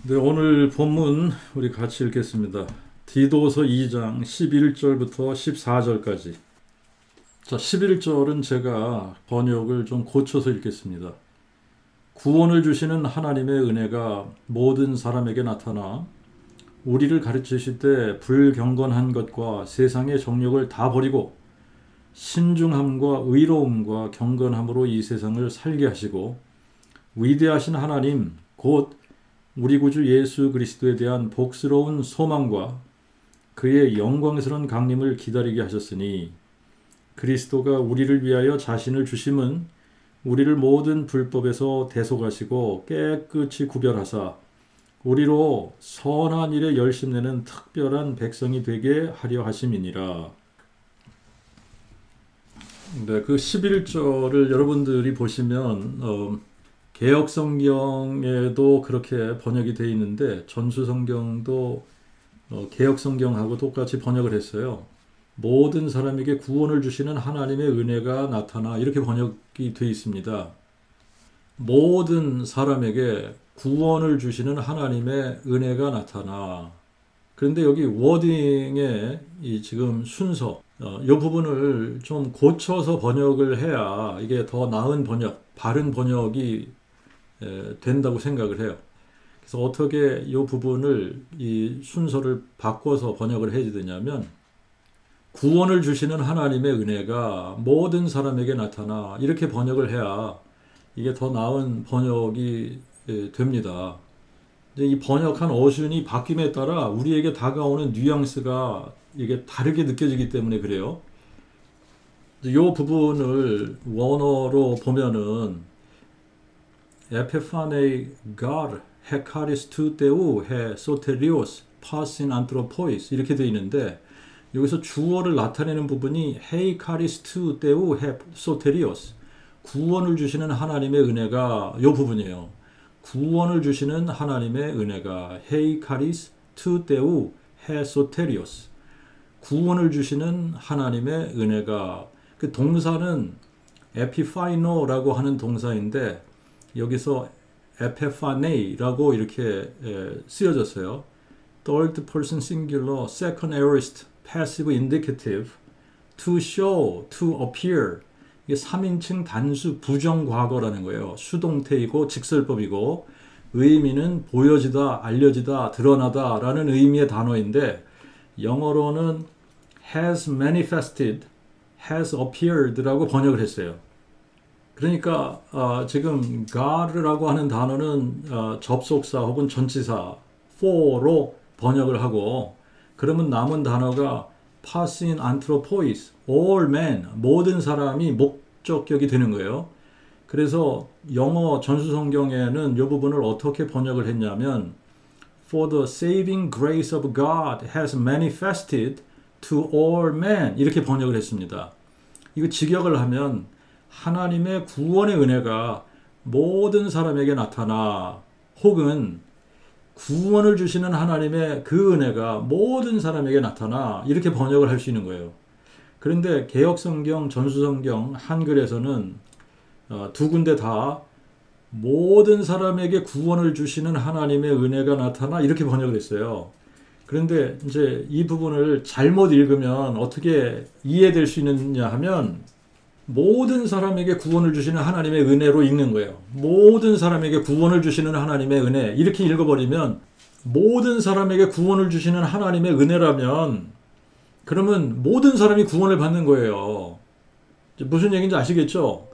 네, 오늘 본문 우리 같이 읽겠습니다. 디도서 2장 11절부터 14절까지. 자, 11절은 제가 번역을 좀 고쳐서 읽겠습니다. 구원을 주시는 하나님의 은혜가 모든 사람에게 나타나 우리를 가르치실 때 불경건한 것과 세상의 정욕을 다 버리고 신중함과 의로움과 경건함으로 이 세상을 살게 하시고 위대하신 하나님 곧 우리 구주 예수 그리스도에 대한 복스러운 소망과 그의 영광스러운 강림을 기다리게 하셨으니 그리스도가 우리를 위하여 자신을 주심은 우리를 모든 불법에서 대속하시고 깨끗이 구별하사 우리로 선한 일에 열심내는 특별한 백성이 되게 하려 하심이니라. 네, 그 11절을 여러분들이 보시면 개역성경에도 그렇게 번역이 되어 있는데 전수성경도 개역성경하고 똑같이 번역을 했어요. 모든 사람에게 구원을 주시는 하나님의 은혜가 나타나 이렇게 번역이 되어 있습니다. 모든 사람에게 구원을 주시는 하나님의 은혜가 나타나. 그런데 여기 워딩의 이 지금 순서 이 부분을 좀 고쳐서 번역을 해야 이게 더 나은 번역, 바른 번역이 된다고 생각을 해요. 그래서 어떻게 이 부분을 이 순서를 바꿔서 번역을 해야 되냐면 구원을 주시는 하나님의 은혜가 모든 사람에게 나타나 이렇게 번역을 해야 이게 더 나은 번역이 됩니다. 이 번역한 어순이 바뀜에 따라 우리에게 다가오는 뉘앙스가 이게 다르게 느껴지기 때문에 그래요. 이 부분을 원어로 보면은 에페파네이 God 헤카리스투 테우 헤 소테리오스 파신 안트로포이스 이렇게 되어 있는데 여기서 주어를 나타내는 부분이 헤이카리스투 테우 헤 소테리오스 구원을 주시는 하나님의 은혜가 이 부분이에요. 구원을 주시는 하나님의 은혜가 헤이카리스투 테우 헤 소테리오스 구원을 주시는 하나님의 은혜가 그 동사는 에피파이노라고 하는 동사인데 여기서 에페파네이라고 이렇게 쓰여졌어요. Third person singular, second aorist, passive indicative, to show, to appear. 이게 3인칭 단수 부정과거라는 거예요. 수동태이고 직설법이고 의미는 보여지다, 알려지다, 드러나다 라는 의미의 단어인데 영어로는 has manifested, has appeared라고 번역을 했어요. 그러니까 지금 God라고 하는 단어는 접속사 혹은 전치사 for로 번역을 하고 그러면 남은 단어가 passing anthropos, all men, 모든 사람이 목적격이 되는 거예요. 그래서 영어 전수성경에는 이 부분을 어떻게 번역을 했냐면 For the saving grace of God has manifested to all men 이렇게 번역을 했습니다. 이거 직역을 하면 하나님의 구원의 은혜가 모든 사람에게 나타나 혹은 구원을 주시는 하나님의 그 은혜가 모든 사람에게 나타나 이렇게 번역을 할 수 있는 거예요. 그런데 개역성경, 전수성경, 한글에서는 두 군데 다 모든 사람에게 구원을 주시는 하나님의 은혜가 나타나 이렇게 번역을 했어요. 그런데 이제 이 부분을 잘못 읽으면 어떻게 이해될 수 있느냐 하면 모든 사람에게 구원을 주시는 하나님의 은혜로 읽는 거예요. 모든 사람에게 구원을 주시는 하나님의 은혜 이렇게 읽어버리면 모든 사람에게 구원을 주시는 하나님의 은혜라면 그러면 모든 사람이 구원을 받는 거예요. 무슨 얘기인지 아시겠죠?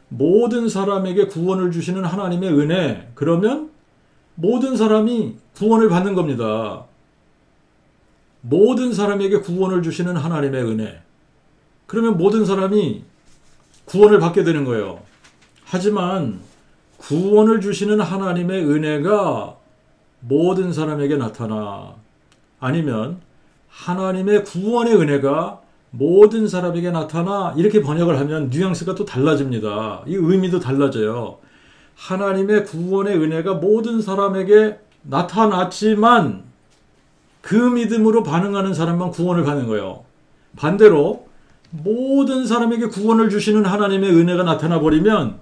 모든 사람에게 구원을 주시는 하나님의 은혜 그러면 모든 사람이 구원을 받는 겁니다. 모든 사람에게 구원을 주시는 하나님의 은혜 그러면 모든 사람이 구원을 받게 되는 거예요. 하지만 구원을 주시는 하나님의 은혜가 모든 사람에게 나타나 아니면 하나님의 구원의 은혜가 모든 사람에게 나타나 이렇게 번역을 하면 뉘앙스가 또 달라집니다. 이 의미도 달라져요. 하나님의 구원의 은혜가 모든 사람에게 나타났지만 그 믿음으로 반응하는 사람만 구원을 받는 거예요. 반대로 모든 사람에게 구원을 주시는 하나님의 은혜가 나타나 버리면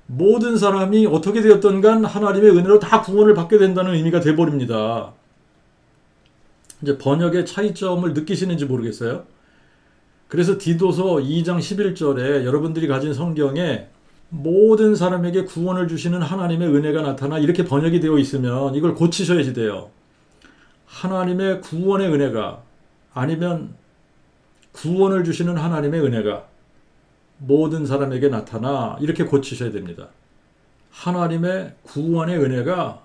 모든 사람이 어떻게 되었던 간 하나님의 은혜로 다 구원을 받게 된다는 의미가 돼버립니다. 이제 번역의 차이점을 느끼시는지 모르겠어요. 그래서 디도서 2장 11절에 여러분들이 가진 성경에 모든 사람에게 구원을 주시는 하나님의 은혜가 나타나 이렇게 번역이 되어 있으면 이걸 고치셔야지 돼요. 하나님의 구원의 은혜가 아니면 구원을 주시는 하나님의 은혜가 모든 사람에게 나타나 이렇게 고치셔야 됩니다. 하나님의 구원의 은혜가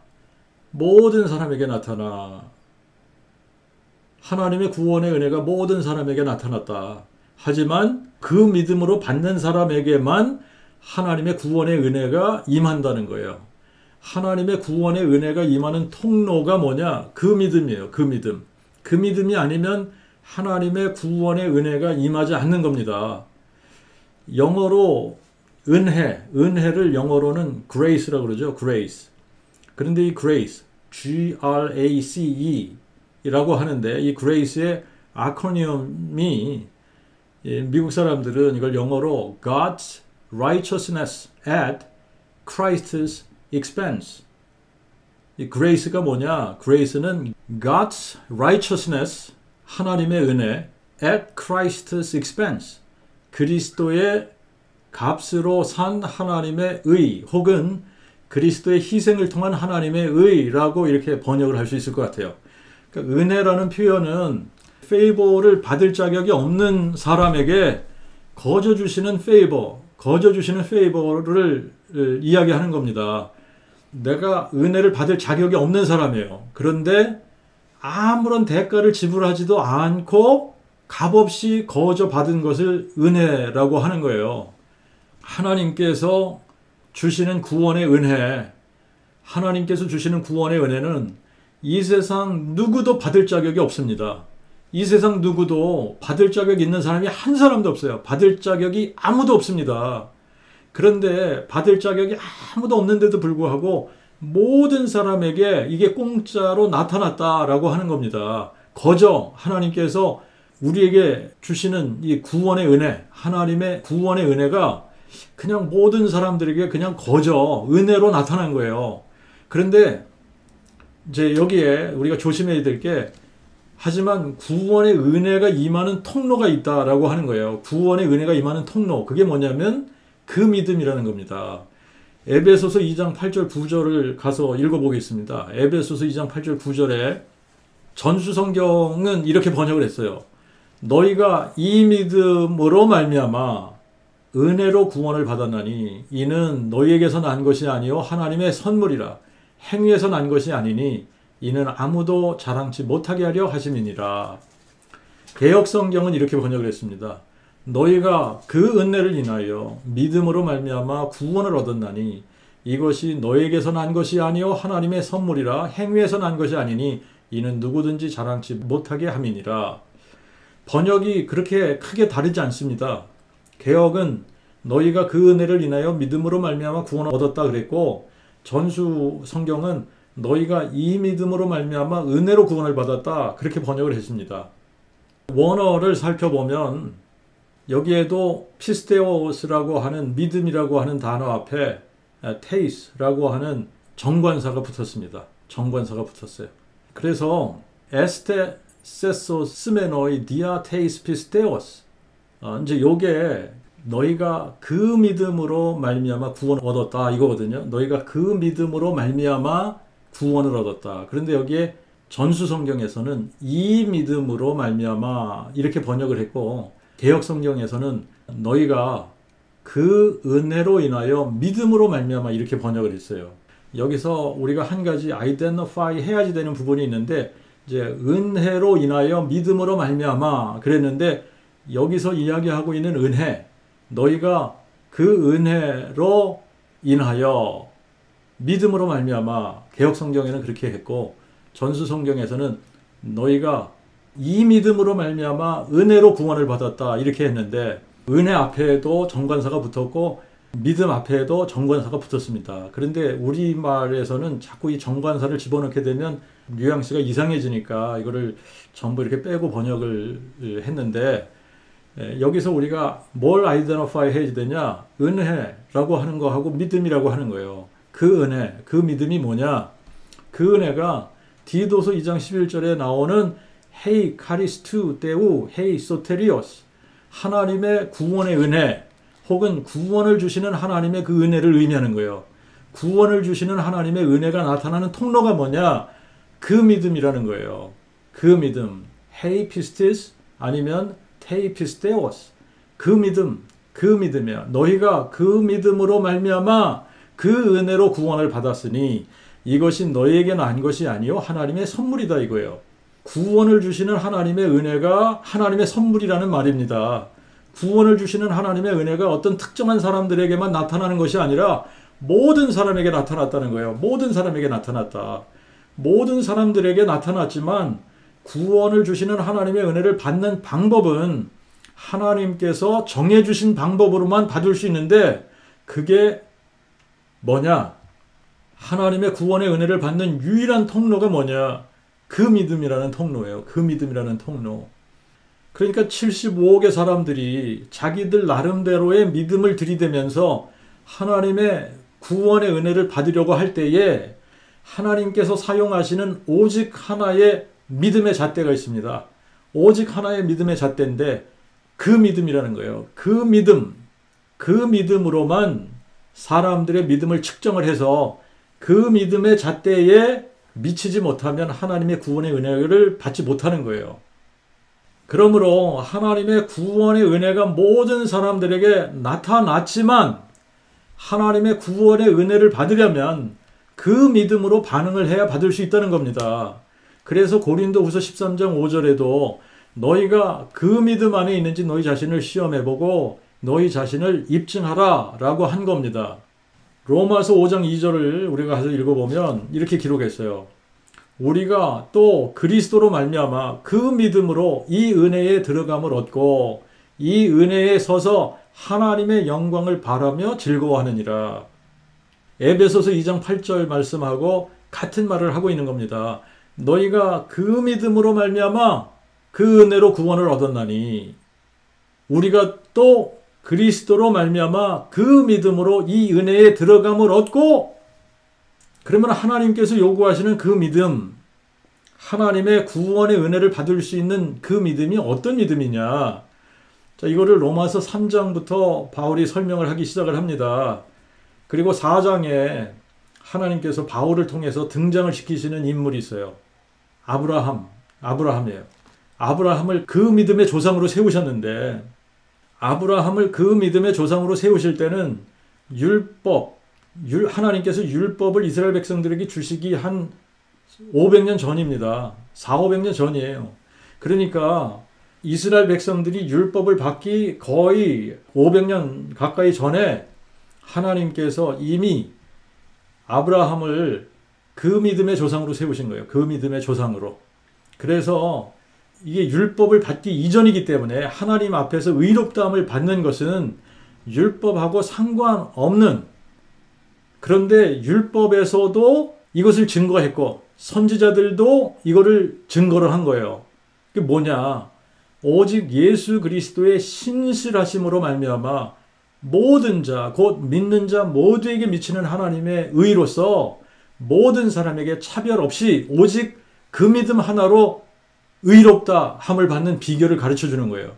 모든 사람에게 나타나 하나님의 구원의 은혜가 모든 사람에게 나타났다. 하지만 그 믿음으로 받는 사람에게만 하나님의 구원의 은혜가 임한다는 거예요. 하나님의 구원의 은혜가 임하는 통로가 뭐냐? 그 믿음이에요. 그 믿음. 그 믿음이 아니면 하나님의 구원의 은혜가 임하지 않는 겁니다. 영어로 은혜를 영어로는 grace라고 그러죠. grace. 그런데 이 grace, G-R-A-C-E 이라고 하는데 이 grace의 아크로님이 미국 사람들은 이걸 영어로 God's righteousness at Christ's expense. 이 grace가 뭐냐? grace는 God's righteousness, 하나님의 은혜, at Christ's expense. 그리스도의 값으로 산 하나님의 의 혹은 그리스도의 희생을 통한 하나님의 의라고 이렇게 번역을 할 수 있을 것 같아요. 그러니까 은혜라는 표현은 페이버를 받을 자격이 없는 사람에게 거저 주시는 페이버를 이야기하는 겁니다. 내가 은혜를 받을 자격이 없는 사람이에요. 그런데 아무런 대가를 지불하지도 않고 값없이 거저 받은 것을 은혜라고 하는 거예요. 하나님께서 주시는 구원의 은혜, 하나님께서 주시는 구원의 은혜는 이 세상 누구도 받을 자격이 없습니다. 이 세상 누구도 받을 자격이 있는 사람이 한 사람도 없어요. 받을 자격이 아무도 없습니다. 그런데 받을 자격이 아무도 없는데도 불구하고 모든 사람에게 이게 공짜로 나타났다라고 하는 겁니다. 거저 하나님께서 우리에게 주시는 이 구원의 은혜, 하나님의 구원의 은혜가 그냥 모든 사람들에게 그냥 거저 은혜로 나타난 거예요. 그런데 이제 여기에 우리가 조심해야 될 게 하지만 구원의 은혜가 임하는 통로가 있다라고 하는 거예요. 구원의 은혜가 임하는 통로. 그게 뭐냐면 그 믿음이라는 겁니다. 에베소서 2장 8절 9절을 가서 읽어보겠습니다. 에베소서 2장 8절 9절에 전수성경은 이렇게 번역을 했어요. 너희가 이 믿음으로 말미암아 은혜로 구원을 받았나니 이는 너희에게서 난 것이 아니요 하나님의 선물이라. 행위에서 난 것이 아니니 이는 아무도 자랑치 못하게 하려 하심이니라. 개역성경은 이렇게 번역을 했습니다. 너희가 그 은혜를 인하여 믿음으로 말미암아 구원을 얻었나니 이것이 너희에게서 난 것이 아니요 하나님의 선물이라. 행위에서 난 것이 아니니 이는 누구든지 자랑치 못하게 함이니라. 번역이 그렇게 크게 다르지 않습니다. 개역은 너희가 그 은혜를 인하여 믿음으로 말미암아 구원을 얻었다 그랬고, 전수 성경은 너희가 이 믿음으로 말미암아 은혜로 구원을 받았다 그렇게 번역을 했습니다. 원어를 살펴보면 여기에도 피스테오스라고 하는 믿음이라고 하는 단어 앞에 테이스라고 하는 정관사가 붙었습니다. 정관사가 붙었어요. 그래서 에스테세소 스메노이 디아 테이스 피스테오스, 이제 요게 너희가 그 믿음으로 말미암아 구원을 얻었다 이거거든요. 너희가 그 믿음으로 말미암아 구원을 얻었다. 그런데 여기에 전수성경에서는 이 믿음으로 말미암아 이렇게 번역을 했고, 개역성경에서는 너희가 그 은혜로 인하여 믿음으로 말미암아 이렇게 번역을 했어요. 여기서 우리가 한 가지 아이덴티파이 해야지 되는 부분이 있는데, 이제 은혜로 인하여 믿음으로 말미암아 그랬는데 여기서 이야기하고 있는 은혜, 너희가 그 은혜로 인하여 믿음으로 말미암아, 개역성경에는 그렇게 했고 전수성경에서는 너희가 이 믿음으로 말미암아 은혜로 구원을 받았다 이렇게 했는데, 은혜 앞에도 정관사가 붙었고 믿음 앞에도 정관사가 붙었습니다. 그런데 우리말에서는 자꾸 이 정관사를 집어넣게 되면 뉘앙스가 이상해지니까 이거를 전부 이렇게 빼고 번역을 했는데, 여기서 우리가 뭘 아이덴티파이 해야 되냐? 은혜라고 하는 거하고 믿음이라고 하는 거예요. 그 은혜, 그 믿음이 뭐냐? 그 은혜가 디도서 2장 11절에 나오는 헤이 카리스투 데우 헤이 소테리오스, 하나님의 구원의 은혜 혹은 구원을 주시는 하나님의 그 은혜를 의미하는 거예요. 구원을 주시는 하나님의 은혜가 나타나는 통로가 뭐냐? 그 믿음이라는 거예요. 그 믿음, 헤이 피스티스 아니면 테이 피스테오스, 그 믿음, 그 믿음이야. 너희가 그 믿음으로 말미암아 그 은혜로 구원을 받았으니 이것이 너희에게 난 것이 아니요 하나님의 선물이다 이거예요. 구원을 주시는 하나님의 은혜가 하나님의 선물이라는 말입니다. 구원을 주시는 하나님의 은혜가 어떤 특정한 사람들에게만 나타나는 것이 아니라 모든 사람에게 나타났다는 거예요. 모든 사람에게 나타났다. 모든 사람들에게 나타났지만 구원을 주시는 하나님의 은혜를 받는 방법은 하나님께서 정해주신 방법으로만 받을 수 있는데 그게 뭐냐? 하나님의 구원의 은혜를 받는 유일한 통로가 뭐냐? 그 믿음이라는 통로예요. 그 믿음이라는 통로. 그러니까 75억의 사람들이 자기들 나름대로의 믿음을 들이대면서 하나님의 구원의 은혜를 받으려고 할 때에 하나님께서 사용하시는 오직 하나의 믿음의 잣대가 있습니다. 오직 하나의 믿음의 잣대인데 그 믿음이라는 거예요. 그 믿음, 그 믿음으로만 사람들의 믿음을 측정을 해서 그 믿음의 잣대에 미치지 못하면 하나님의 구원의 은혜를 받지 못하는 거예요. 그러므로 하나님의 구원의 은혜가 모든 사람들에게 나타났지만 하나님의 구원의 은혜를 받으려면 그 믿음으로 반응을 해야 받을 수 있다는 겁니다. 그래서 고린도후서 13장 5절에도 너희가 그 믿음 안에 있는지 너희 자신을 시험해보고 너희 자신을 입증하라 라고 한 겁니다. 로마서 5장 2절을 우리가 가서 읽어보면 이렇게 기록했어요. 우리가 또 그리스도로 말미암아 그 믿음으로 이 은혜에 들어감을 얻고 이 은혜에 서서 하나님의 영광을 바라며 즐거워하느니라. 에베소서 2장 8절 말씀하고 같은 말을 하고 있는 겁니다. 너희가 그 믿음으로 말미암아 그 은혜로 구원을 얻었나니 우리가 또 그리스도로 말미암아 그 믿음으로 이 은혜에 들어감을 얻고, 그러면 하나님께서 요구하시는 그 믿음, 하나님의 구원의 은혜를 받을 수 있는 그 믿음이 어떤 믿음이냐? 자, 이거를 로마서 3장부터 바울이 설명을 하기 시작을 합니다. 그리고 4장에 하나님께서 바울을 통해서 등장을 시키시는 인물이 있어요. 아브라함이에요. 아브라함을 그 믿음의 조상으로 세우셨는데, 아브라함을 그 믿음의 조상으로 세우실 때는 하나님께서 율법을 이스라엘 백성들에게 주시기 한 500년 전입니다. 400~500년 전이에요. 그러니까 이스라엘 백성들이 율법을 받기 거의 500년 가까이 전에 하나님께서 이미 아브라함을 그 믿음의 조상으로 세우신 거예요. 그 믿음의 조상으로. 그래서 이게 율법을 받기 이전이기 때문에 하나님 앞에서 의롭다함을 받는 것은 율법하고 상관없는, 그런데 율법에서도 이것을 증거했고 선지자들도 이거를 증거를 한 거예요. 그게 뭐냐? 오직 예수 그리스도의 신실하심으로 말미암아 모든 자, 곧 믿는 자 모두에게 미치는 하나님의 의로서 모든 사람에게 차별 없이 오직 그 믿음 하나로 의롭다 함을 받는 비결을 가르쳐 주는 거예요.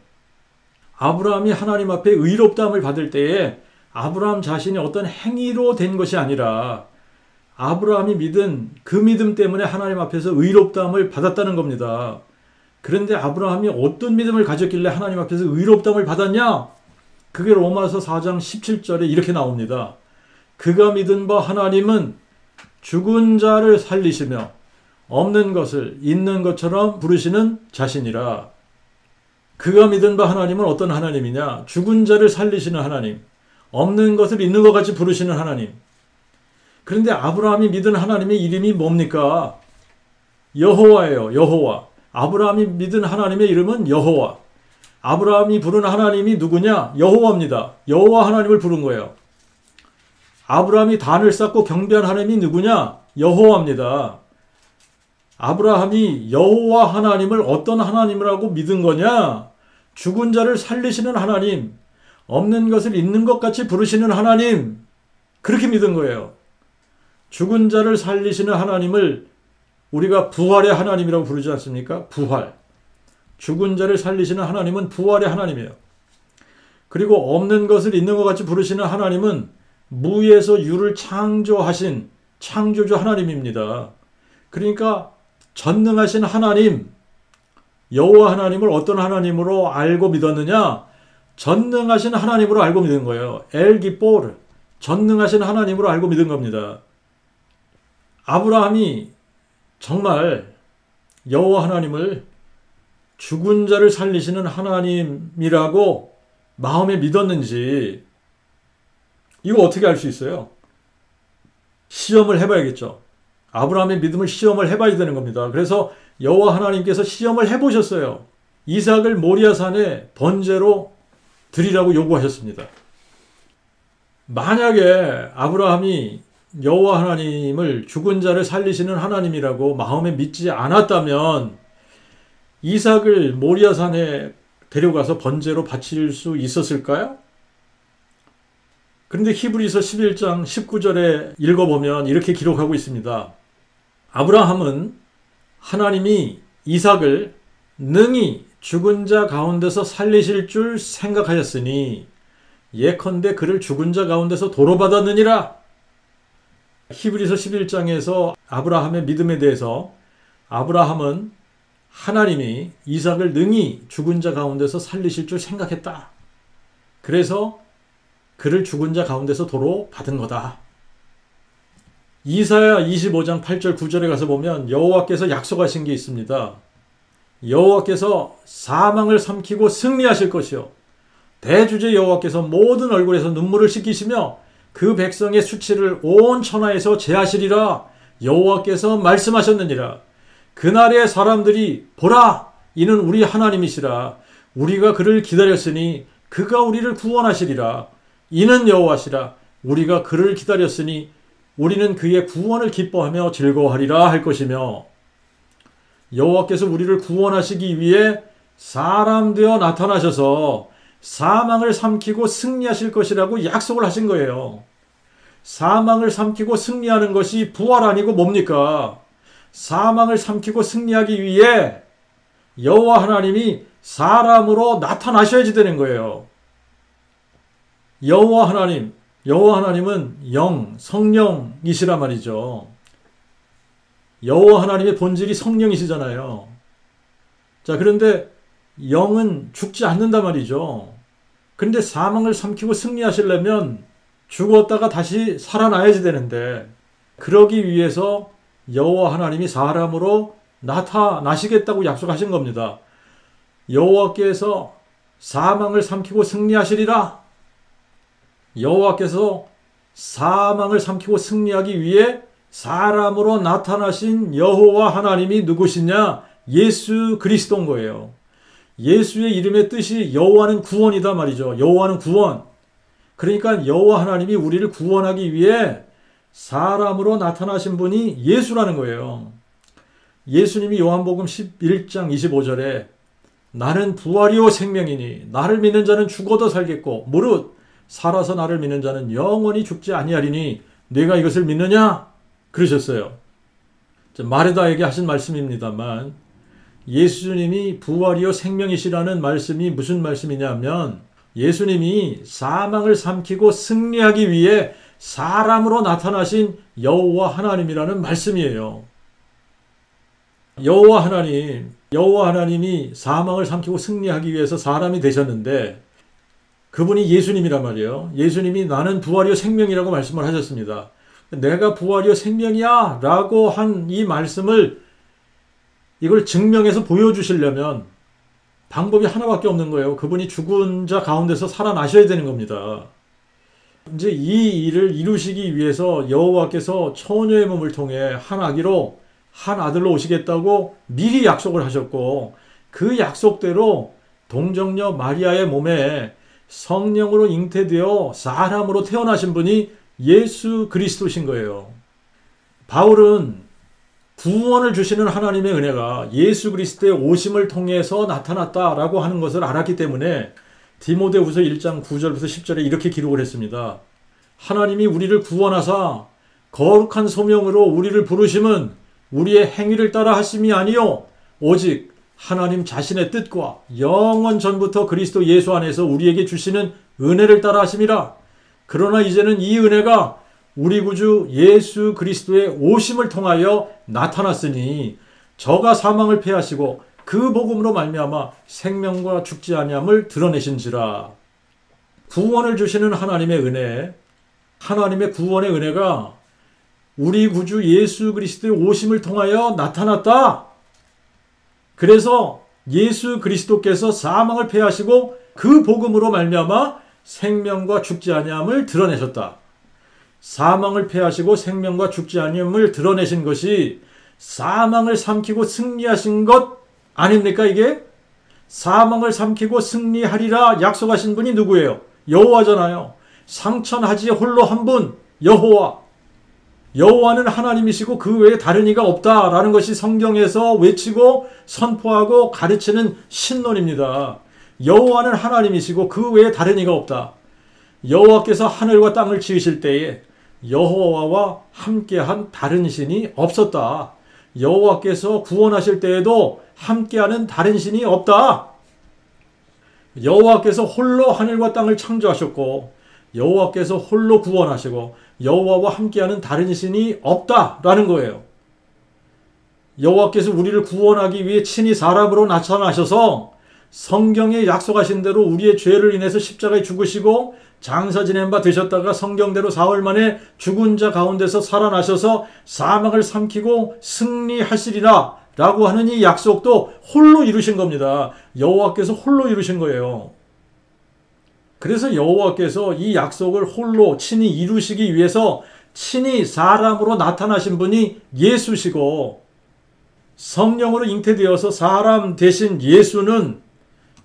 아브라함이 하나님 앞에 의롭다 함을 받을 때에 아브라함 자신이 어떤 행위로 된 것이 아니라 아브라함이 믿은 그 믿음 때문에 하나님 앞에서 의롭다 함을 받았다는 겁니다. 그런데 아브라함이 어떤 믿음을 가졌길래 하나님 앞에서 의롭다 함을 받았냐? 그게 로마서 4장 17절에 이렇게 나옵니다. 그가 믿은 바 하나님은 죽은 자를 살리시며 없는 것을 있는 것처럼 부르시는 자신이라. 그가 믿은 바 하나님은 어떤 하나님이냐? 죽은 자를 살리시는 하나님, 없는 것을 있는 것 같이 부르시는 하나님. 그런데 아브라함이 믿은 하나님의 이름이 뭡니까? 여호와예요. 여호와. 아브라함이 믿은 하나님의 이름은 여호와. 아브라함이 부른 하나님이 누구냐? 여호와입니다. 여호와 하나님을 부른 거예요. 아브라함이 단을 쌓고 경배한 하나님이 누구냐? 여호와입니다. 아브라함이 여호와 하나님을 어떤 하나님이라고 믿은 거냐? 죽은 자를 살리시는 하나님, 없는 것을 있는 것 같이 부르시는 하나님, 그렇게 믿은 거예요. 죽은 자를 살리시는 하나님을 우리가 부활의 하나님이라고 부르지 않습니까? 부활. 죽은 자를 살리시는 하나님은 부활의 하나님이에요. 그리고 없는 것을 있는 것 같이 부르시는 하나님은 무에서 유를 창조하신 창조주 하나님입니다. 그러니까 전능하신 하나님, 여호와 하나님을 어떤 하나님으로 알고 믿었느냐? 전능하신 하나님으로 알고 믿은 거예요. 엘기뽀르, 전능하신 하나님으로 알고 믿은 겁니다. 아브라함이 정말 여호와 하나님을 죽은 자를 살리시는 하나님이라고 마음에 믿었는지 이거 어떻게 알 수 있어요? 시험을 해봐야겠죠. 아브라함의 믿음을 시험을 해봐야 되는 겁니다. 그래서 여호와 하나님께서 시험을 해보셨어요. 이삭을 모리아산에 번제로 드리라고 요구하셨습니다. 만약에 아브라함이 여호와 하나님을 죽은 자를 살리시는 하나님이라고 마음에 믿지 않았다면 이삭을 모리아산에 데려가서 번제로 바칠 수 있었을까요? 그런데 히브리서 11장 19절에 읽어보면 이렇게 기록하고 있습니다. 아브라함은 하나님이 이삭을 능히 죽은 자 가운데서 살리실 줄 생각하였으니 예컨대 그를 죽은 자 가운데서 도로받았느니라. 히브리서 11장에서 아브라함의 믿음에 대해서 아브라함은 하나님이 이삭을 능히 죽은 자 가운데서 살리실 줄 생각했다. 그래서 그를 죽은 자 가운데서 도로 받은 거다. 이사야 25장 8절 9절에 가서 보면 여호와께서 약속하신 게 있습니다. 여호와께서 사망을 삼키고 승리하실 것이요 대주제 여호와께서 모든 얼굴에서 눈물을 씻기시며 그 백성의 수치를 온 천하에서 제하시리라. 여호와께서 말씀하셨느니라. 그날의 사람들이 보라, 이는 우리 하나님이시라. 우리가 그를 기다렸으니 그가 우리를 구원하시리라. 이는 여호와시라. 우리가 그를 기다렸으니 우리는 그의 구원을 기뻐하며 즐거워하리라 할 것이며, 여호와께서 우리를 구원하시기 위해 사람 되어 나타나셔서 사망을 삼키고 승리하실 것이라고 약속을 하신 거예요. 사망을 삼키고 승리하는 것이 부활 아니고 뭡니까? 사망을 삼키고 승리하기 위해 여호와 하나님이 사람으로 나타나셔야지 되는 거예요. 여호와 하나님은 영, 성령이시란 말이죠. 여호와 하나님의 본질이 성령이시잖아요. 자, 그런데 영은 죽지 않는단 말이죠. 그런데 사망을 삼키고 승리하시려면 죽었다가 다시 살아나야지 되는데, 그러기 위해서 여호와 하나님이 사람으로 나타나시겠다고 약속하신 겁니다. 여호와께서 사망을 삼키고 승리하시리라. 여호와께서 사망을 삼키고 승리하기 위해 사람으로 나타나신 여호와 하나님이 누구시냐? 예수 그리스도인 거예요. 예수의 이름의 뜻이 여호와는 구원이다 말이죠. 여호와는 구원. 그러니까 여호와 하나님이 우리를 구원하기 위해 사람으로 나타나신 분이 예수라는 거예요. 예수님이 요한복음 11장 25절에 나는 부활이요 생명이니 나를 믿는 자는 죽어도 살겠고 무릇 살아서 나를 믿는 자는 영원히 죽지 아니하리니 네가 이것을 믿느냐? 그러셨어요. 마르다에게 하신 말씀입니다만, 예수님이 부활이요 생명이시라는 말씀이 무슨 말씀이냐면 예수님이 사망을 삼키고 승리하기 위해 사람으로 나타나신 여호와 하나님이라는 말씀이에요. 여호와 하나님이 사망을 삼키고 승리하기 위해서 사람이 되셨는데 그분이 예수님이란 말이에요. 예수님이 나는 부활이요 생명이라고 말씀을 하셨습니다. 내가 부활이요 생명이야 라고 한 이 말씀을 이걸 증명해서 보여주시려면 방법이 하나밖에 없는 거예요. 그분이 죽은 자 가운데서 살아나셔야 되는 겁니다. 이제 이 일을 이루시기 위해서 여호와께서 처녀의 몸을 통해 한 아기로 한 아들로 오시겠다고 미리 약속을 하셨고, 그 약속대로 동정녀 마리아의 몸에 성령으로 잉태되어 사람으로 태어나신 분이 예수 그리스도신 거예요. 바울은 구원을 주시는 하나님의 은혜가 예수 그리스도의 오심을 통해서 나타났다라고 하는 것을 알았기 때문에 디모데후서 1장 9절부터 10절에 이렇게 기록을 했습니다. 하나님이 우리를 구원하사 거룩한 소명으로 우리를 부르심은 우리의 행위를 따라 하심이 아니요 오직 하나님 자신의 뜻과 영원 전부터 그리스도 예수 안에서 우리에게 주시는 은혜를 따라 하심이라. 그러나 이제는 이 은혜가 우리 구주 예수 그리스도의 오심을 통하여 나타났으니 저가 사망을 패하시고 그 복음으로 말미암아 생명과 죽지 아니함을 드러내신지라. 구원을 주시는 하나님의 은혜, 하나님의 구원의 은혜가 우리 구주 예수 그리스도의 오심을 통하여 나타났다. 그래서 예수 그리스도께서 사망을 패하시고 그 복음으로 말미암아 생명과 죽지 아니함을 드러내셨다. 사망을 패하시고 생명과 죽지 아니함을 드러내신 것이 사망을 삼키고 승리하신 것 아닙니까 이게? 사망을 삼키고 승리하리라 약속하신 분이 누구예요? 여호와잖아요. 상천하지 홀로 한 분, 여호와. 여호와는 하나님이시고 그 외에 다른 이가 없다라는 것이 성경에서 외치고 선포하고 가르치는 신론입니다. 여호와는 하나님이시고 그 외에 다른 이가 없다. 여호와께서 하늘과 땅을 지으실 때에 여호와와 함께한 다른 신이 없었다. 여호와께서 구원하실 때에도 함께하는 다른 신이 없다. 여호와께서 홀로 하늘과 땅을 창조하셨고 여호와께서 홀로 구원하시고 여호와와 함께하는 다른 신이 없다라는 거예요. 여호와께서 우리를 구원하기 위해 친히 사람으로 나타나셔서 성경에 약속하신 대로 우리의 죄를 인해서 십자가에 죽으시고 장사 지낸 바 되셨다가 성경대로 사흘 만에 죽은 자 가운데서 살아나셔서 사망을 삼키고 승리하시리라 라고 하는 이 약속도 홀로 이루신 겁니다. 여호와께서 홀로 이루신 거예요. 그래서 여호와께서 이 약속을 홀로 친히 이루시기 위해서 친히 사람으로 나타나신 분이 예수시고 성령으로 잉태되어서 사람 되신 예수는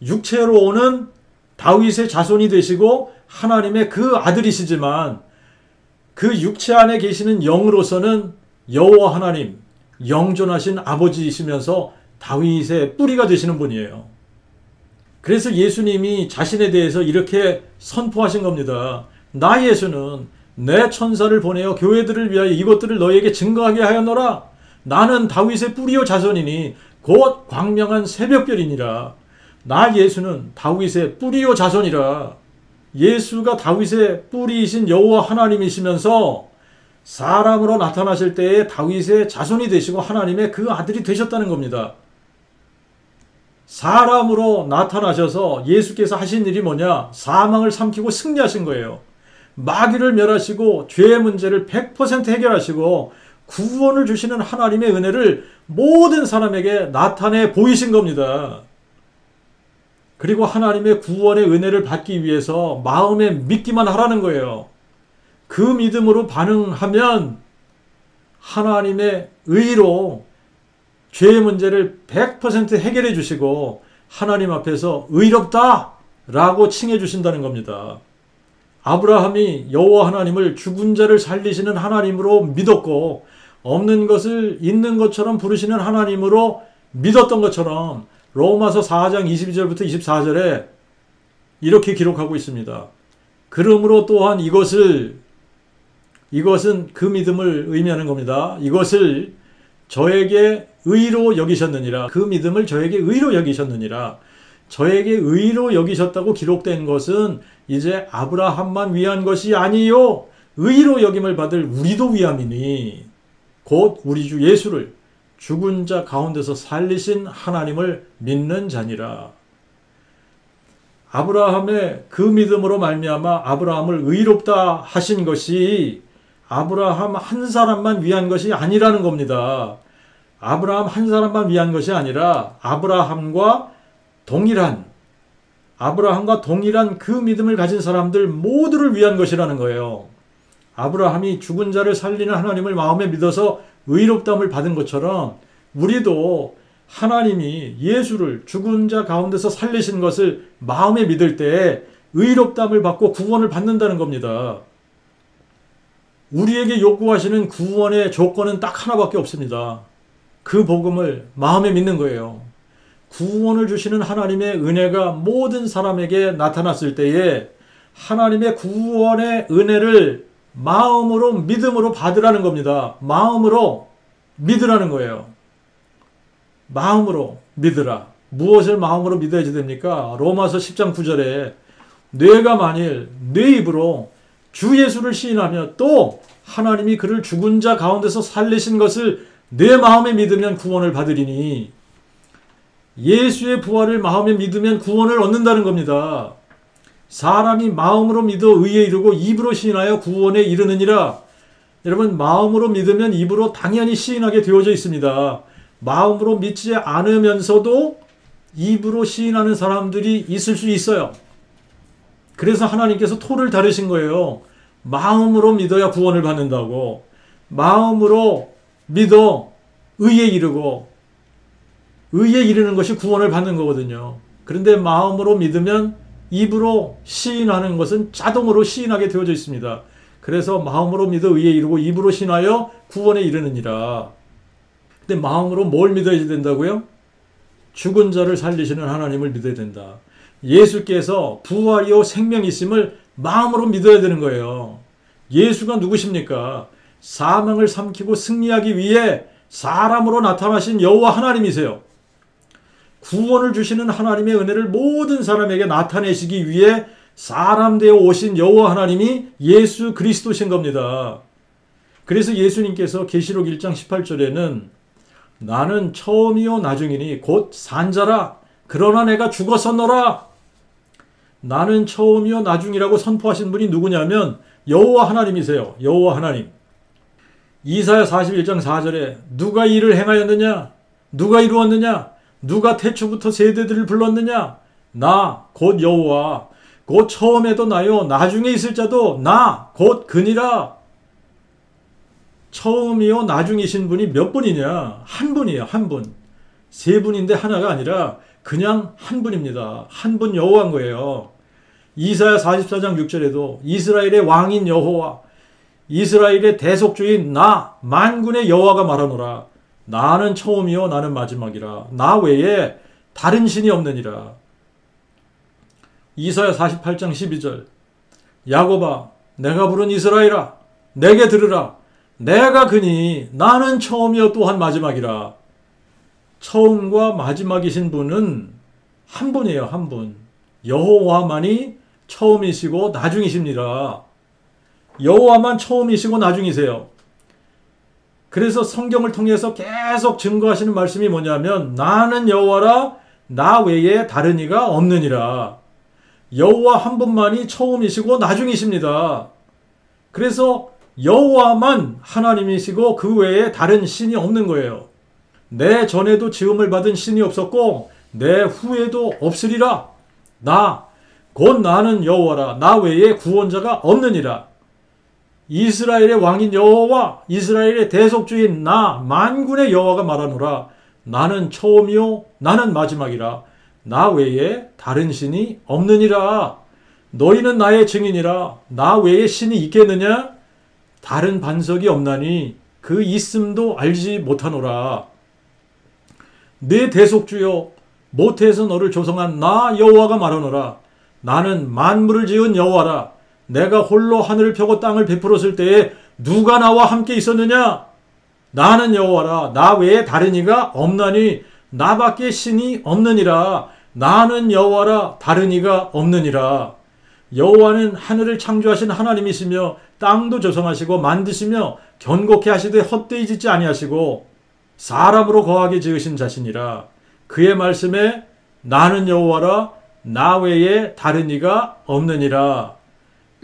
육체로 오는 다윗의 자손이 되시고 하나님의 그 아들이시지만 그 육체 안에 계시는 영으로서는 여호와 하나님, 영존하신 아버지이시면서 다윗의 뿌리가 되시는 분이에요. 그래서 예수님이 자신에 대해서 이렇게 선포하신 겁니다. 나 예수는 내 천사를 보내어 교회들을 위하여 이것들을 너희에게 증거하게 하였노라. 나는 다윗의 뿌리요 자손이니 곧 광명한 새벽별이니라. 나 예수는 다윗의 뿌리요 자손이라. 예수가 다윗의 뿌리이신 여호와 하나님이시면서 사람으로 나타나실 때에 다윗의 자손이 되시고 하나님의 그 아들이 되셨다는 겁니다. 사람으로 나타나셔서 예수께서 하신 일이 뭐냐? 사망을 삼키고 승리하신 거예요. 마귀를 멸하시고 죄의 문제를 100% 해결하시고 구원을 주시는 하나님의 은혜를 모든 사람에게 나타내 보이신 겁니다. 그리고 하나님의 구원의 은혜를 받기 위해서 마음에 믿기만 하라는 거예요. 그 믿음으로 반응하면 하나님의 의로 죄의 문제를 100% 해결해 주시고 하나님 앞에서 의롭다 라고 칭해 주신다는 겁니다. 아브라함이 여호와 하나님을 죽은 자를 살리시는 하나님으로 믿었고 없는 것을 있는 것처럼 부르시는 하나님으로 믿었던 것처럼 로마서 4장 22절부터 24절에 이렇게 기록하고 있습니다. 그러므로 또한 이것은 그 믿음을 의미하는 겁니다. 이것을 저에게 의로 여기셨느니라. 그 믿음을 저에게 의로 여기셨느니라. 저에게 의로 여기셨다고 기록된 것은 이제 아브라함만 위한 것이 아니요 의로 여김을 받을 우리도 위함이니 곧 우리 주 예수를 죽은 자 가운데서 살리신 하나님을 믿는 자니라. 아브라함의 그 믿음으로 말미암아 아브라함을 의롭다 하신 것이 아브라함 한 사람만 위한 것이 아니라는 겁니다. 아브라함 한 사람만 위한 것이 아니라 아브라함과 동일한 그 믿음을 가진 사람들 모두를 위한 것이라는 거예요. 아브라함이 죽은 자를 살리는 하나님을 마음에 믿어서 의롭다함을 받은 것처럼 우리도 하나님이 예수를 죽은 자 가운데서 살리신 것을 마음에 믿을 때 의롭다함을 받고 구원을 받는다는 겁니다. 우리에게 요구하시는 구원의 조건은 딱 하나밖에 없습니다. 그 복음을 마음에 믿는 거예요. 구원을 주시는 하나님의 은혜가 모든 사람에게 나타났을 때에 하나님의 구원의 은혜를 마음으로 믿음으로 받으라는 겁니다. 마음으로 믿으라는 거예요. 마음으로 믿으라. 무엇을 마음으로 믿어야 됩니까? 로마서 10장 9절에 뇌가 만일 내 입으로 주 예수를 시인하며 또 하나님이 그를 죽은 자 가운데서 살리신 것을 내 마음에 믿으면 구원을 받으리니, 예수의 부활을 마음에 믿으면 구원을 얻는다는 겁니다. 사람이 마음으로 믿어 의에 이르고 입으로 시인하여 구원에 이르느니라. 여러분, 마음으로 믿으면 입으로 당연히 시인하게 되어져 있습니다. 마음으로 믿지 않으면서도 입으로 시인하는 사람들이 있을 수 있어요. 그래서 하나님께서 토를 다르신 거예요. 마음으로 믿어야 구원을 받는다고. 마음으로 믿어 의에 이르고, 의에 이르는 것이 구원을 받는 거거든요. 그런데 마음으로 믿으면 입으로 시인하는 것은 자동으로 시인하게 되어져 있습니다. 그래서 마음으로 믿어 의에 이르고 입으로 시인하여 구원에 이르느니라. 근데 마음으로 뭘 믿어야 된다고요? 죽은 자를 살리시는 하나님을 믿어야 된다. 예수께서 부활이요 생명이심을 마음으로 믿어야 되는 거예요. 예수가 누구십니까? 사망을 삼키고 승리하기 위해 사람으로 나타나신 여호와 하나님이세요. 구원을 주시는 하나님의 은혜를 모든 사람에게 나타내시기 위해 사람 되어 오신 여호와 하나님이 예수 그리스도신 겁니다. 그래서 예수님께서 계시록 1장 18절에는 나는 처음이요 나중이니 곧 산자라 그러나 내가 죽었었노라. 나는 처음이요 나중이라고 선포하신 분이 누구냐면 여호와 하나님이세요. 여호와 하나님. 이사야 41장 4절에 누가 이를 행하였느냐? 누가 이루었느냐? 누가 태초부터 세대들을 불렀느냐? 나 곧 여호와 곧 처음에도 나요 나중에 있을 자도 나 곧 그니라. 처음이요 나중이신 분이 몇 분이냐? 한 분이에요. 한 분. 세 분인데 하나가 아니라 그냥 한 분입니다. 한 분 여호와인 거예요. 이사야 44장 6절에도 이스라엘의 왕인 여호와 이스라엘의 대속주인 나 만군의 여호와가 말하노라. 나는 처음이요 나는 마지막이라. 나 외에 다른 신이 없느니라. 이사야 48장 12절 야곱아 내가 부른 이스라엘아 내게 들으라. 내가 그니 나는 처음이요 또한 마지막이라. 처음과 마지막이신 분은 한 분이에요. 한 분. 여호와만이 처음이시고 나중이십니다. 여호와만 처음이시고 나중이세요. 그래서 성경을 통해서 계속 증거하시는 말씀이 뭐냐면 나는 여호와라 나 외에 다른 이가 없느니라. 여호와 한 분만이 처음이시고 나중이십니다. 그래서 여호와만 하나님이시고 그 외에 다른 신이 없는 거예요. 내 전에도 지음을 받은 신이 없었고 내 후에도 없으리라. 곧 나는 여호와라 나 외에 구원자가 없느니라. 이스라엘의 왕인 여호와 이스라엘의 대속주인 나 만군의 여호와가 말하노라. 나는 처음이요 나는 마지막이라. 나 외에 다른 신이 없느니라. 너희는 나의 증인이라. 나 외에 신이 있겠느냐? 다른 반석이 없나니 그 있음도 알지 못하노라. 내 대속주여 모태에서 너를 조성한 나 여호와가 말하노라. 나는 만물을 지은 여호와라. 내가 홀로 하늘을 펴고 땅을 베풀었을 때에 누가 나와 함께 있었느냐? 나는 여호와라. 나 외에 다른 이가 없나니 나밖에 신이 없느니라. 나는 여호와라. 다른 이가 없느니라. 여호와는 하늘을 창조하신 하나님이시며 땅도 조성하시고 만드시며 견고케 하시되 헛되이 짓지 아니하시고 사람으로 거하게 지으신 자신이라. 그의 말씀에 나는 여호와라. 나 외에 다른 이가 없느니라.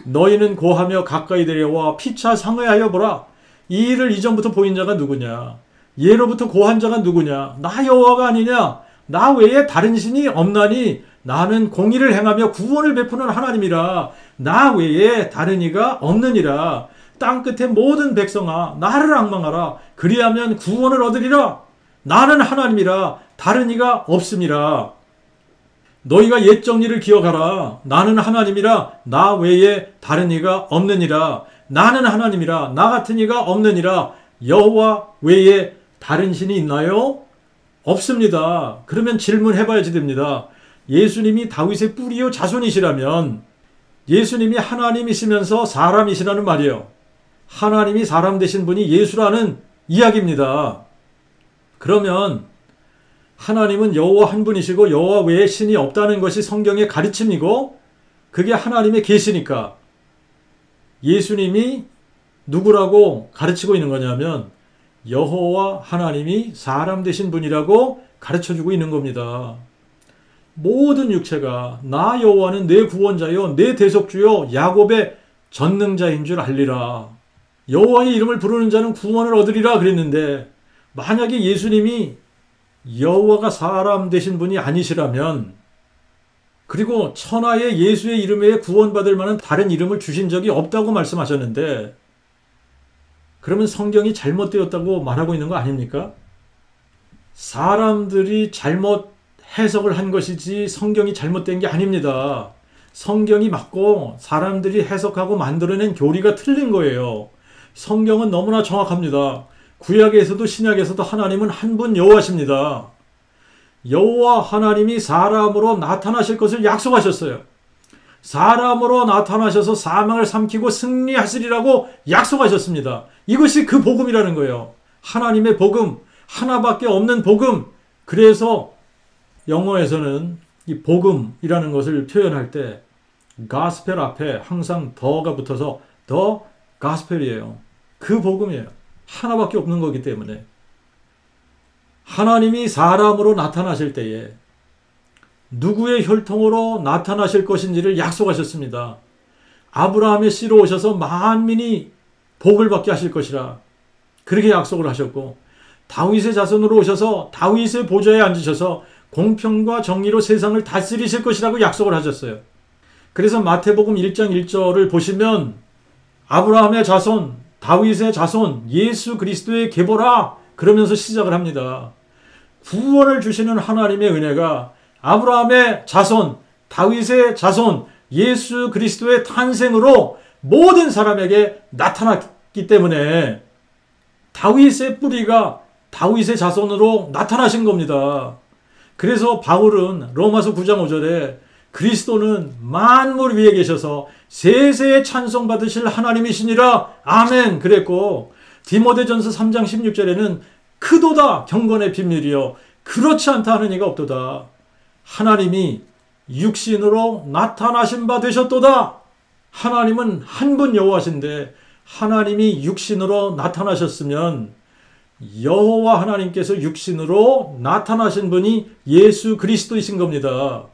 너희는 고하며 가까이 데려와 피차 상회하여 보라. 이 일을 이전부터 보인 자가 누구냐? 예로부터 고한 자가 누구냐? 나 여호와가 아니냐? 나 외에 다른 신이 없나니 나는 공의를 행하며 구원을 베푸는 하나님이라. 나 외에 다른 이가 없느니라. 땅끝의 모든 백성아 나를 앙망하라. 그리하면 구원을 얻으리라. 나는 하나님이라. 다른 이가 없음이라. 너희가 옛 정리를 기억하라. 나는 하나님이라. 나 외에 다른 이가 없느니라. 나는 하나님이라. 나 같은 이가 없느니라. 여호와 외에 다른 신이 있나요? 없습니다. 그러면 질문해봐야지 됩니다. 예수님이 다윗의 뿌리요 자손이시라면 예수님이 하나님이시면서 사람이시라는 말이에요. 하나님이 사람 되신 분이 예수라는 이야기입니다. 그러면 하나님은 여호와 한 분이시고 여호와 외에 신이 없다는 것이 성경의 가르침이고 그게 하나님의 계시니까 예수님이 누구라고 가르치고 있는 거냐면 여호와 하나님이 사람 되신 분이라고 가르쳐주고 있는 겁니다. 모든 육체가 나 여호와는 내 구원자요 내 대속주요 야곱의 전능자인 줄 알리라. 여호와의 이름을 부르는 자는 구원을 얻으리라 그랬는데 만약에 예수님이 여호와가 사람 되신 분이 아니시라면 그리고 천하의 예수의 이름에 구원받을 만한 다른 이름을 주신 적이 없다고 말씀하셨는데 그러면 성경이 잘못되었다고 말하고 있는 거 아닙니까? 사람들이 잘못 해석을 한 것이지 성경이 잘못된 게 아닙니다. 성경이 맞고 사람들이 해석하고 만들어낸 교리가 틀린 거예요. 성경은 너무나 정확합니다. 구약에서도 신약에서도 하나님은 한 분 여호와십니다. 여호와 하나님이 사람으로 나타나실 것을 약속하셨어요. 사람으로 나타나셔서 사망을 삼키고 승리하시리라고 약속하셨습니다. 이것이 그 복음이라는 거예요. 하나님의 복음, 하나밖에 없는 복음. 그래서 영어에서는 이 복음이라는 것을 표현할 때 가스펠 앞에 항상 더가 붙어서 더 가스펠이에요. 그 복음이에요. 하나밖에 없는 거기 때문에 하나님이 사람으로 나타나실 때에 누구의 혈통으로 나타나실 것인지를 약속하셨습니다. 아브라함의 씨로 오셔서 만민이 복을 받게 하실 것이라 그렇게 약속을 하셨고 다윗의 자손으로 오셔서 다윗의 보좌에 앉으셔서 공평과 정의로 세상을 다스리실 것이라고 약속을 하셨어요. 그래서 마태복음 1장 1절을 보시면 아브라함의 자손, 다윗의 자손, 예수 그리스도의 계보라 그러면서 시작을 합니다. 구원을 주시는 하나님의 은혜가 아브라함의 자손, 다윗의 자손, 예수 그리스도의 탄생으로 모든 사람에게 나타났기 때문에 다윗의 뿌리가 다윗의 자손으로 나타나신 겁니다. 그래서 바울은 로마서 9장 5절에 그리스도는 만물 위에 계셔서 세세에 찬송받으실 하나님이시니라 아멘 그랬고 디모데전서 3장 16절에는 크도다 경건의 비밀이요 그렇지 않다 하는 이가 없도다. 하나님이 육신으로 나타나신 바 되셨도다. 하나님은 한 분 여호와신데 하나님이 육신으로 나타나셨으면 여호와 하나님께서 육신으로 나타나신 분이 예수 그리스도이신 겁니다.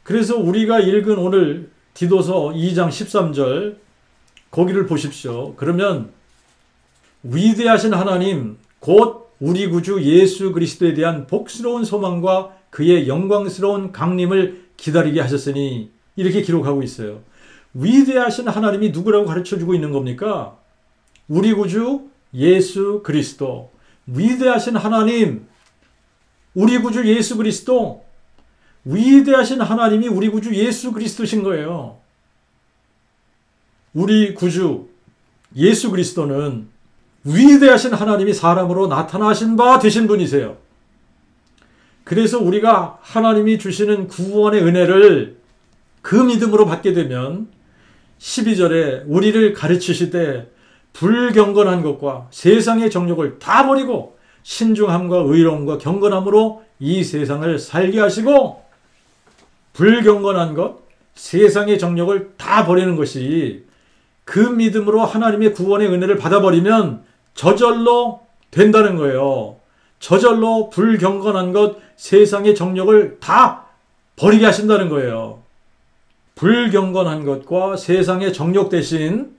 그래서 우리가 읽은 오늘 디도서 2장 13절 거기를 보십시오. 그러면 위대하신 하나님 곧 우리 구주 예수 그리스도에 대한 복스러운 소망과 그의 영광스러운 강림을 기다리게 하셨으니 이렇게 기록하고 있어요. 위대하신 하나님이 누구라고 가르쳐주고 있는 겁니까? 우리 구주 예수 그리스도. 위대하신 하나님 우리 구주 예수 그리스도. 위대하신 하나님이 우리 구주 예수 그리스도신 거예요. 우리 구주 예수 그리스도는 위대하신 하나님이 사람으로 나타나신 바 되신 분이세요. 그래서 우리가 하나님이 주시는 구원의 은혜를 그 믿음으로 받게 되면 12절에 우리를 가르치실 때 불경건한 것과 세상의 정욕을 다 버리고 신중함과 의로움과 경건함으로 이 세상을 살게 하시고 불경건한 것, 세상의 정욕을 다 버리는 것이 그 믿음으로 하나님의 구원의 은혜를 받아버리면 저절로 된다는 거예요. 저절로 불경건한 것, 세상의 정욕을 다 버리게 하신다는 거예요. 불경건한 것과 세상의 정욕 대신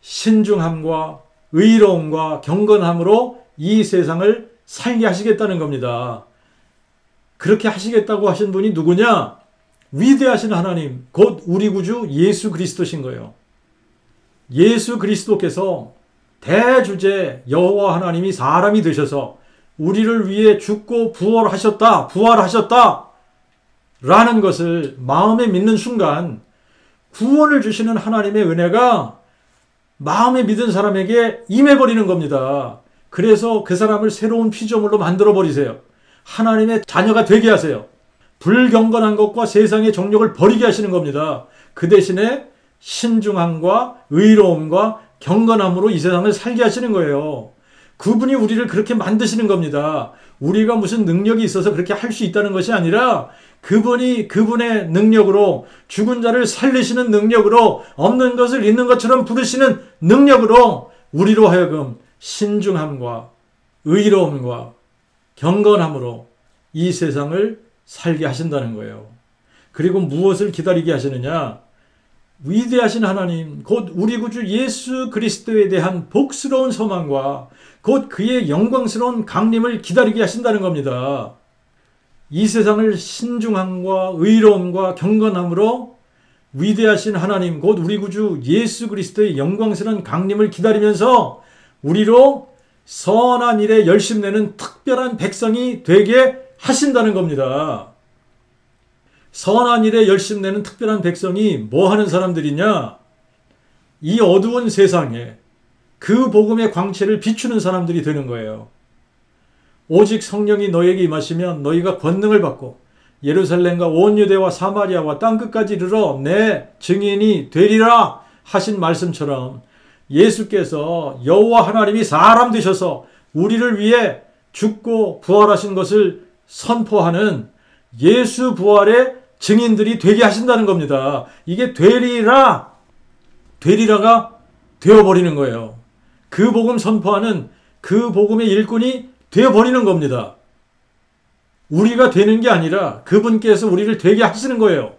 신중함과 의로움과 경건함으로 이 세상을 살게 하시겠다는 겁니다. 그렇게 하시겠다고 하신 분이 누구냐? 위대하신 하나님, 곧 우리 구주 예수 그리스도신 거예요. 예수 그리스도께서 대주제 여호와 하나님이 사람이 되셔서 우리를 위해 죽고 부활하셨다 라는 것을 마음에 믿는 순간 구원을 주시는 하나님의 은혜가 마음에 믿은 사람에게 임해버리는 겁니다. 그래서 그 사람을 새로운 피조물로 만들어 버리세요. 하나님의 자녀가 되게 하세요. 불경건한 것과 세상의 정욕을 버리게 하시는 겁니다. 그 대신에 신중함과 의로움과 경건함으로 이 세상을 살게 하시는 거예요. 그분이 우리를 그렇게 만드시는 겁니다. 우리가 무슨 능력이 있어서 그렇게 할 수 있다는 것이 아니라 그분이 그분의 능력으로 죽은 자를 살리시는 능력으로 없는 것을 있는 것처럼 부르시는 능력으로 우리로 하여금 신중함과 의로움과 경건함으로 이 세상을 살게 하신다는 거예요. 그리고 무엇을 기다리게 하시느냐? 위대하신 하나님, 곧 우리 구주 예수 그리스도에 대한 복스러운 소망과 곧 그의 영광스러운 강림을 기다리게 하신다는 겁니다. 이 세상을 신중함과 의로움과 경건함으로 위대하신 하나님, 곧 우리 구주 예수 그리스도의 영광스러운 강림을 기다리면서 우리로 선한 일에 열심내는 특별한 백성이 되게 하신다는 겁니다. 선한 일에 열심내는 특별한 백성이 뭐 하는 사람들이냐? 이 어두운 세상에 그 복음의 광채를 비추는 사람들이 되는 거예요. 오직 성령이 너에게 임하시면 너희가 권능을 받고 예루살렘과 온 유대와 사마리아와 땅끝까지 이르러 내 증인이 되리라 하신 말씀처럼 예수께서 여호와 하나님이 사람 되셔서 우리를 위해 죽고 부활하신 것을 선포하는 예수 부활의 증인들이 되게 하신다는 겁니다. 이게 되리라가 되어버리는 거예요. 그 복음 선포하는 그 복음의 일꾼이 되어버리는 겁니다. 우리가 되는 게 아니라 그분께서 우리를 되게 하시는 거예요.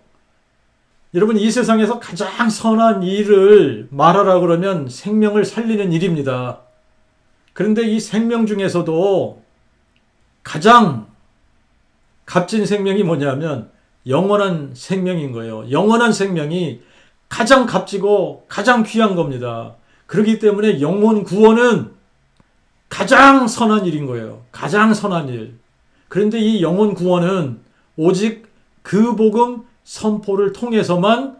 여러분, 이 세상에서 가장 선한 일을 말하라 그러면 생명을 살리는 일입니다. 그런데 이 생명 중에서도 가장 값진 생명이 뭐냐면 영원한 생명인 거예요. 영원한 생명이 가장 값지고 가장 귀한 겁니다. 그렇기 때문에 영혼 구원은 가장 선한 일인 거예요. 가장 선한 일. 그런데 이 영혼 구원은 오직 그 복음 선포를 통해서만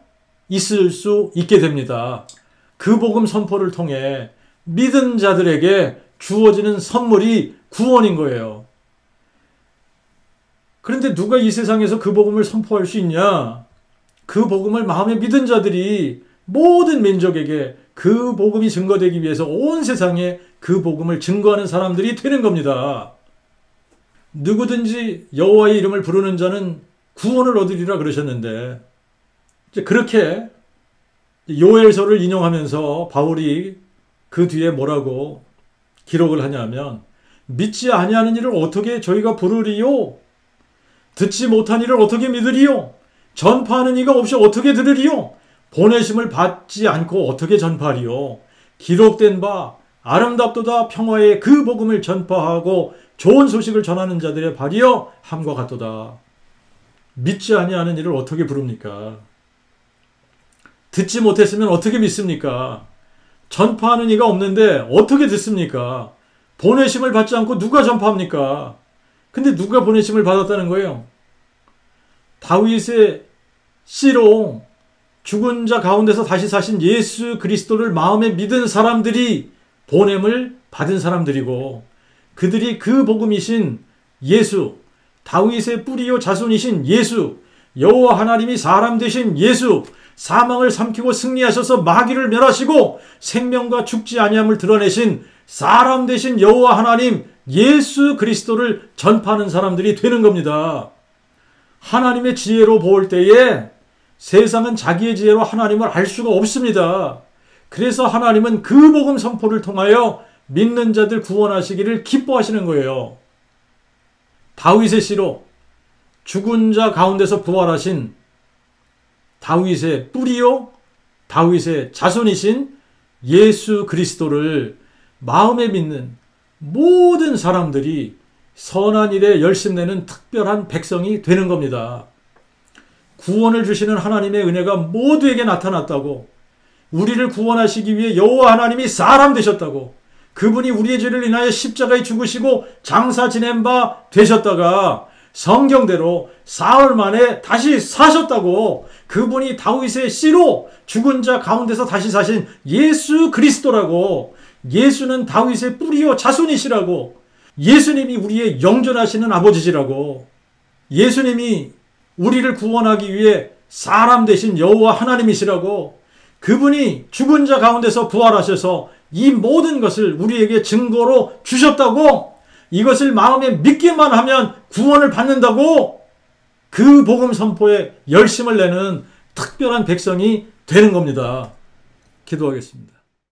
있을 수 있게 됩니다. 그 복음 선포를 통해 믿은 자들에게 주어지는 선물이 구원인 거예요. 그런데 누가 이 세상에서 그 복음을 선포할 수 있냐? 그 복음을 마음에 믿은 자들이 모든 민족에게 그 복음이 증거되기 위해서 온 세상에 그 복음을 증거하는 사람들이 되는 겁니다. 누구든지 여호와의 이름을 부르는 자는 구원을 얻으리라 그러셨는데, 이제 그렇게 요엘서를 인용하면서 바울이 그 뒤에 뭐라고 기록을 하냐면, 믿지 아니하는 일을 어떻게 저희가 부르리요? 듣지 못한 일을 어떻게 믿으리요? 전파하는 이가 없이 어떻게 들으리요? 보내심을 받지 않고 어떻게 전파하리요? 기록된 바 아름답도다 평화의 그 복음을 전파하고 좋은 소식을 전하는 자들의 발이여 함과 같도다. 믿지 아니하는 일을 어떻게 부릅니까? 듣지 못했으면 어떻게 믿습니까? 전파하는 이가 없는데 어떻게 듣습니까? 보내심을 받지 않고 누가 전파합니까? 근데 누가 보내심을 받았다는 거예요? 다윗의 씨로 죽은 자 가운데서 다시 사신 예수 그리스도를 마음에 믿은 사람들이 보냄을 받은 사람들이고, 그들이 그 복음이신 예수, 다윗의 뿌리요 자손이신 예수, 여호와 하나님이 사람 되신 예수, 사망을 삼키고 승리하셔서 마귀를 멸하시고 생명과 죽지 아니함을 드러내신 사람 되신 여호와 하나님 예수 그리스도를 전파하는 사람들이 되는 겁니다. 하나님의 지혜로 볼 때에 세상은 자기의 지혜로 하나님을 알 수가 없습니다. 그래서 하나님은 그 복음 선포를 통하여 믿는 자들 구원하시기를 기뻐하시는 거예요. 다윗의 씨로 죽은 자 가운데서 부활하신 다윗의 뿌리요 다윗의 자손이신 예수 그리스도를 마음에 믿는 모든 사람들이 선한 일에 열심내는 특별한 백성이 되는 겁니다. 구원을 주시는 하나님의 은혜가 모두에게 나타났다고, 우리를 구원하시기 위해 여호와 하나님이 사람 되셨다고, 그분이 우리의 죄를 인하여 십자가에 죽으시고 장사 지낸 바 되셨다가 성경대로 사흘 만에 다시 사셨다고, 그분이 다윗의 씨로 죽은 자 가운데서 다시 사신 예수 그리스도라고, 예수는 다윗의 뿌리요 자손이시라고. 예수님이 우리의 영존하시는 아버지시라고. 예수님이 우리를 구원하기 위해 사람 되신 여호와 하나님이시라고. 그분이 죽은 자 가운데서 부활하셔서 이 모든 것을 우리에게 증거로 주셨다고. 이것을 마음에 믿기만 하면 구원을 받는다고. 그 복음 선포에 열심을 내는 특별한 백성이 되는 겁니다. 기도하겠습니다.